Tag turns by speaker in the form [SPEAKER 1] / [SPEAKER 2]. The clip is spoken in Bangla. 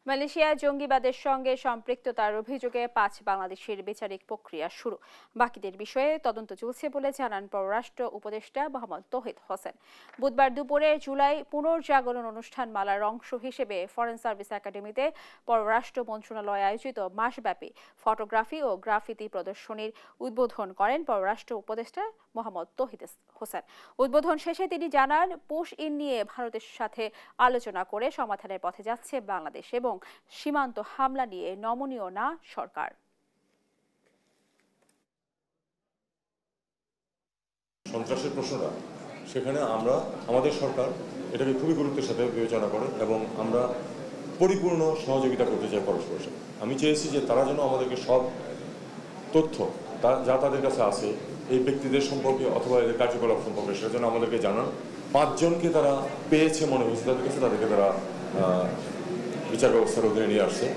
[SPEAKER 1] মালয়েশিয়ায় জঙ্গিবাদের সঙ্গে সম্পৃক্ততার অভিযোগে 5 বাংলাদেশের বিচারিক প্রক্রিয়া শুরু। বাকিদের বিষয়ে তদন্ত চলছে বলে জানান পররাষ্ট্র উপদেষ্টা মোহাম্মদ তৌহিদ হোসেন। বুধবার দুপুরে জুলাই পুনর্জাগরণ অনুষ্ঠান মালার অংশ হিসেবে ফরেন সার্ভিস একাডেমিতে পররাষ্ট্র মন্ত্রণালয় আয়োজিত মাসব্যাপী ফটোগ্রাফি ও গ্রাফিতি প্রদর্শনীর উদ্বোধন করেন পররাষ্ট্র উপদেষ্টা মোহাম্মদ তৌহিদ হোসেন। উদ্বোধন শেষে তিনি জানান, পুশ ইন নিয়ে ভারতের সাথে আলোচনা করে সমাধানের পথে যাচ্ছে বাংলাদেশ এবং সীমান্ত হামলা নিয়ে নমনীয় না সরকার।
[SPEAKER 2] সন্ত্রাসের প্রশ্নটা সেখানে আমাদের সরকার এটাকে খুবই গুরুত্বের সাথে বিবেচনা করে এবং আমরা পরিপূর্ণ সহযোগিতা করতে চাই পরস্পরের সাথে। আমি চেয়েছি যে তারা যেন আমাদেরকে সব তথ্য যা তাদের কাছে আছে এই ব্যক্তিদের সম্পর্কে অথবা এদের কার্যকলাপ সম্পর্কে সেটা যেন আমাদেরকে জানান। 5 জনকে তারা পেয়েছে মনে হয়েছে তাদের কাছে, তাদেরকে তারা বিচার ব্যবস্থার অধীনে নিয়ে আসছে।